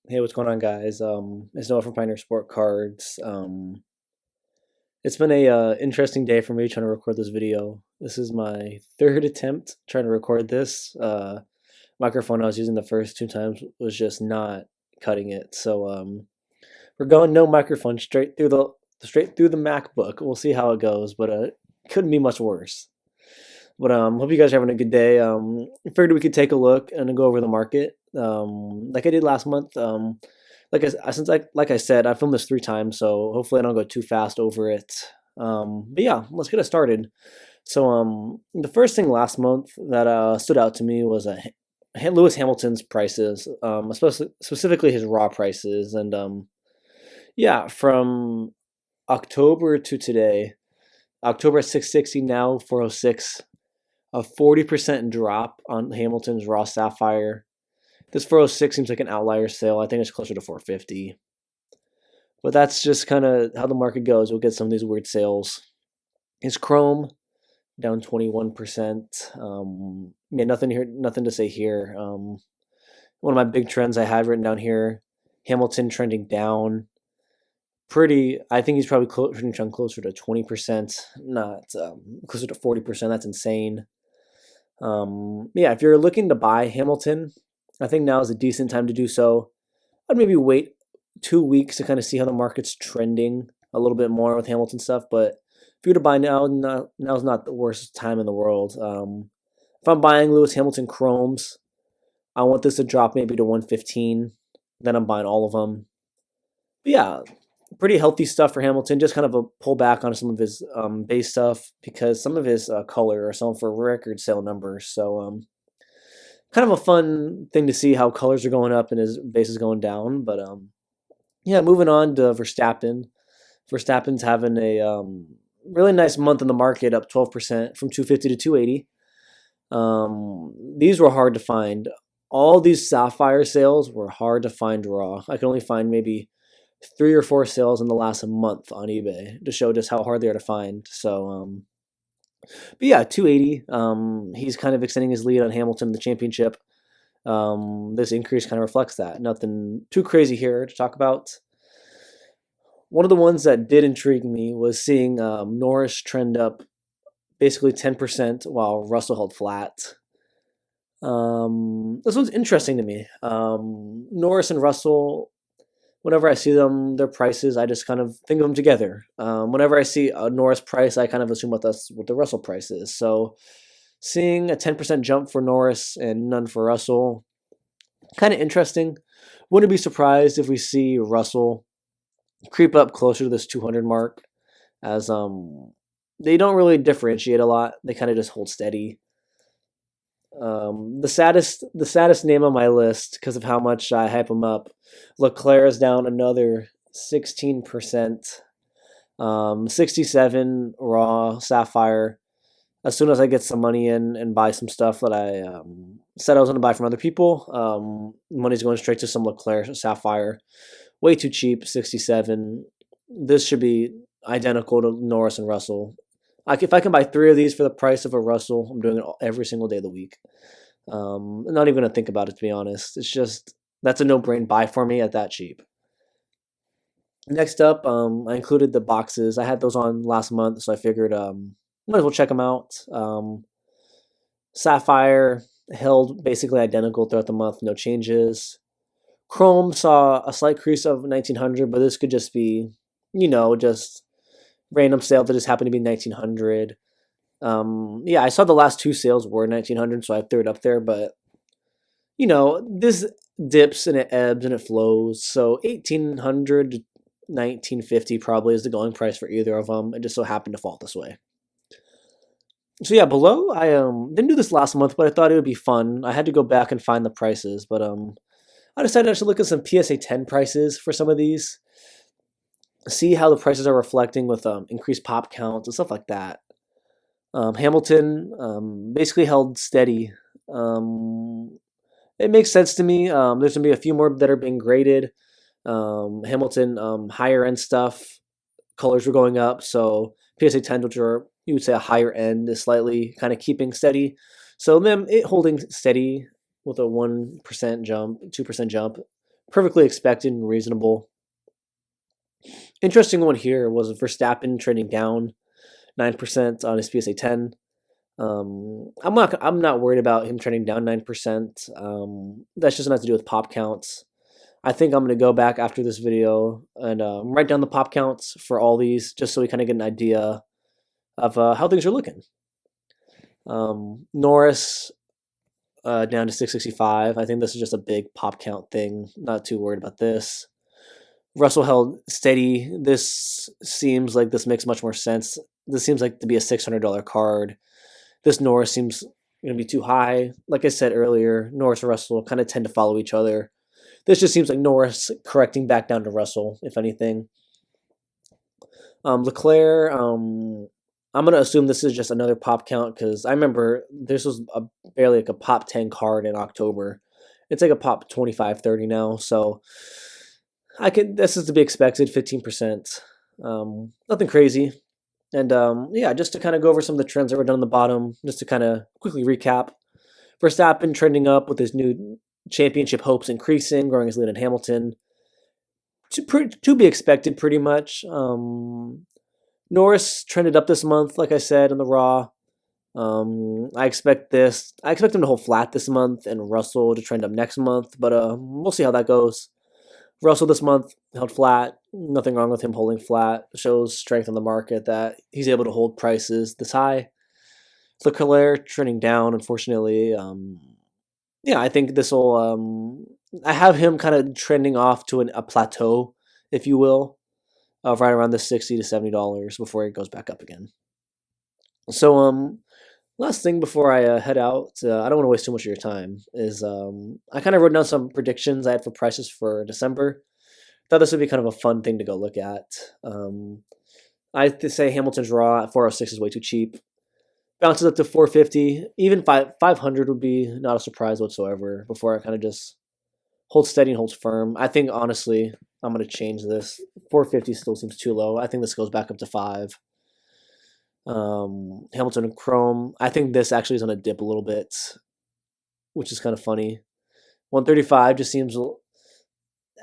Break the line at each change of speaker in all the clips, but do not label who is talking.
Hey, what's going on, guys? It's Noah from Pioneer Sport Cards. It's been a interesting day for me trying to record this video. This is my third attempt trying to record this. Microphone I was using the first two times was just not cutting it. So we're going no microphone straight through the MacBook. We'll see how it goes, but it couldn't be much worse. But hope you guys are having a good day. I figured we could take a look and go over the market, like I did last month. Like I said, I filmed this three times, so hopefully I don't go too fast over it. But yeah, let's get it started. So the first thing last month that stood out to me was Lewis Hamilton's prices, specifically his raw prices, and yeah, from October to today, October at 660, now 406, a 40% drop on Hamilton's raw sapphire. This 406 seems like an outlier sale. I think it's closer to 450. But that's just kind of how the market goes. We'll get some of these weird sales. Is Chrome down 21%? Yeah, nothing here, nothing to say here. One of my big trends I had written down here: Hamilton trending down. I think he's probably closer to 20%, not closer to 40%. That's insane. Yeah, if you're looking to buy Hamilton, I think now is a decent time to do so. I'd maybe wait 2 weeks to kind of see how the market's trending a little bit more with Hamilton stuff. But if you're to buy now, now's not the worst time in the world. If I'm buying Lewis Hamilton Chromes, I want this to drop maybe to 115. Then I'm buying all of them. But yeah, pretty healthy stuff for Hamilton. Just kind of a pullback on some of his base stuff because some of his color are selling for record sale numbers. So kind of a fun thing to see how colors are going up and his base is going down. But yeah, moving on to Verstappen. Verstappen's having a really nice month in the market, up 12% from 250 to 280. These were hard to find. All these sapphire sales were hard to find raw. I could only find maybe 3 or 4 sales in the last month on eBay to show just how hard they are to find. So, but yeah, 280. He's kind of extending his lead on Hamilton in the championship. This increase kind of reflects that. Nothing too crazy here to talk about. One of the ones that did intrigue me was seeing Norris trend up basically 10% while Russell held flat. This one's interesting to me. Norris and Russell, whenever I see them, their prices, I just kind of think of them together. Whenever I see a Norris price, I kind of assume what the Russell price is. So seeing a 10% jump for Norris and none for Russell, kind of interesting. Wouldn't be surprised if we see Russell creep up closer to this 200 mark, as they don't really differentiate a lot. They kind of just hold steady. The saddest name on my list because of how much I hype him up. Leclerc is down another 16%. 67 raw sapphire. As soon as I get some money in and buy some stuff that I said I was going to buy from other people, money's going straight to some Leclerc sapphire. Way too cheap, 67. This should be identical to Norris and Russell. If I can buy 3 of these for the price of a Russell, I'm doing it every single day of the week. I'm not even going to think about it, to be honest. It's just, that's a no-brain buy for me at that cheap. Next up, I included the boxes. I had those on last month, so I figured might as well check them out. Sapphire held basically identical throughout the month, no changes. Chrome saw a slight crease of 1900, but this could just be, just random sale that just happened to be 1900. Yeah, I saw the last 2 sales were 1900, so I threw it up there. But this dips and it ebbs and it flows. So 1800 to 1950 probably is the going price for either of them. It just so happened to fall this way. So yeah, below I didn't do this last month, but I thought it would be fun. I had to go back and find the prices, but I decided I should look at some PSA 10 prices for some of these, see how the prices are reflecting with increased pop counts and stuff like that. Hamilton basically held steady. It makes sense to me. There's gonna be a few more that are being graded. Hamilton higher end stuff, colors were going up, so PSA 10, which are you would say a higher end, is slightly kind of keeping steady. So them it holding steady with a 1% jump, 2% jump, perfectly expected and reasonable. Interesting one here was Verstappen trading down 9% on his PSA 10. I'm not worried about him trending down 9%. That's just not to do with pop counts. I think I'm gonna go back after this video and write down the pop counts for all these, just so we kind of get an idea of how things are looking. Norris down to 665. I think this is just a big pop count thing. Not too worried about this. Russell held steady. This seems like this makes much more sense. This seems like to be a $600 card. This Norris seems going to be too high. Like I said earlier, Norris and Russell kind of tend to follow each other. This just seems like Norris correcting back down to Russell, if anything. Leclerc, I'm going to assume this is just another pop count because I remember this was barely like a pop 10 card in October. It's like a pop 25, 30 now. So this is to be expected, 15%. Nothing crazy. And yeah, just to kind of go over some of the trends that were done on the bottom, just to kind of quickly recap. Verstappen trending up with his new championship hopes increasing, growing his lead in Hamilton. To be expected, pretty much. Norris trended up this month, like I said, in the Raw. I expect him to hold flat this month, and Russell to trend up next month. But we'll see how that goes. Russell this month held flat. Nothing wrong with him holding flat. Shows strength in the market that he's able to hold prices this high. Leclerc trending down, unfortunately. Yeah, I think this will. I have him kind of trending off to a plateau, if you will, of right around the $60 to $70 before it goes back up again. So last thing before I head out, I don't want to waste too much of your time, is I kind of wrote down some predictions I had for prices for December. Thought this would be kind of a fun thing to go look at. I have to say Hamilton's Raw at 406 is way too cheap. Bounces up to 450. Even 500 would be not a surprise whatsoever before I kind of just hold steady and holds firm. I think, honestly, I'm going to change this. 450 still seems too low. I think this goes back up to 5. Hamilton and Chrome. I think this actually is going to dip a little bit, which is kind of funny. 135 just seems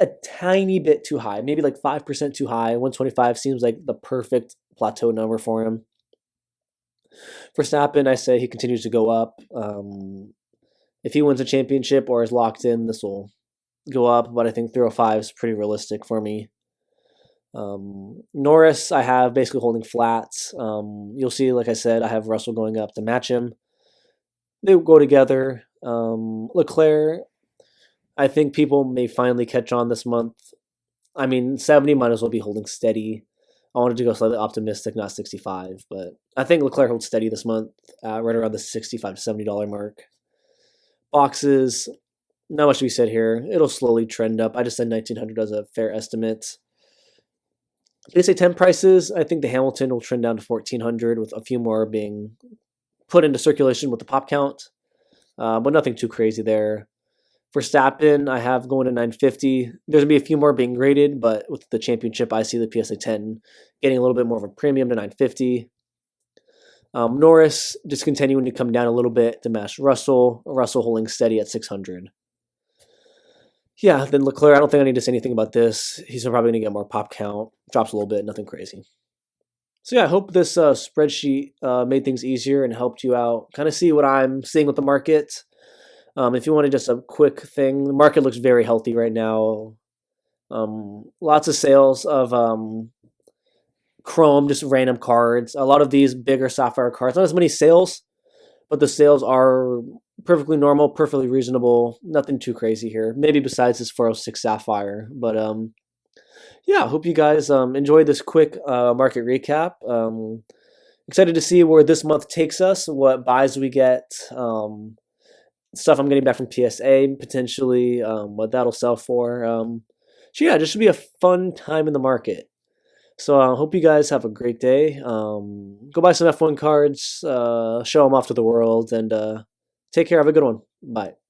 a tiny bit too high, maybe like 5% too high. 125 seems like the perfect plateau number for him. Verstappen, I say he continues to go up. If he wins a championship or is locked in, this will go up, but I think 305 is pretty realistic for me. Norris, I have basically holding flat. You'll see, like I said, I have Russell going up to match him. They go together. Leclerc, I think people may finally catch on this month. I mean, 70 might as well be holding steady. I wanted to go slightly optimistic, not 65, but I think Leclerc holds steady this month, right around the $65 to $70 mark. Boxes, not much to be said here. It'll slowly trend up. I just said 1900 as a fair estimate. PSA 10 prices, I think the Hamilton will trend down to 1400 with a few more being put into circulation with the pop count, but nothing too crazy there. Verstappen, I have going to 950. There's going to be a few more being graded, but with the championship, I see the PSA 10 getting a little bit more of a premium to 950. Norris just continuing to come down a little bit to match Russell. Russell holding steady at 600. Yeah, then Leclerc, I don't think I need to say anything about this. He's probably going to get more pop count. Drops a little bit, nothing crazy. So yeah, I hope this spreadsheet made things easier and helped you out. Kind of see what I'm seeing with the market. If you wanted just a quick thing, the market looks very healthy right now. Lots of sales of Chrome, just random cards. A lot of these bigger Sapphire cards, not as many sales, but the sales are perfectly normal, perfectly reasonable. Nothing too crazy here. Maybe besides this 406 Sapphire. But yeah, I hope you guys enjoyed this quick market recap. Excited to see where this month takes us, what buys we get. Stuff I'm getting back from PSA, potentially, what that'll sell for. So yeah, this should be a fun time in the market. So I hope you guys have a great day. Go buy some F1 cards, show them off to the world, and take care. Have a good one. Bye.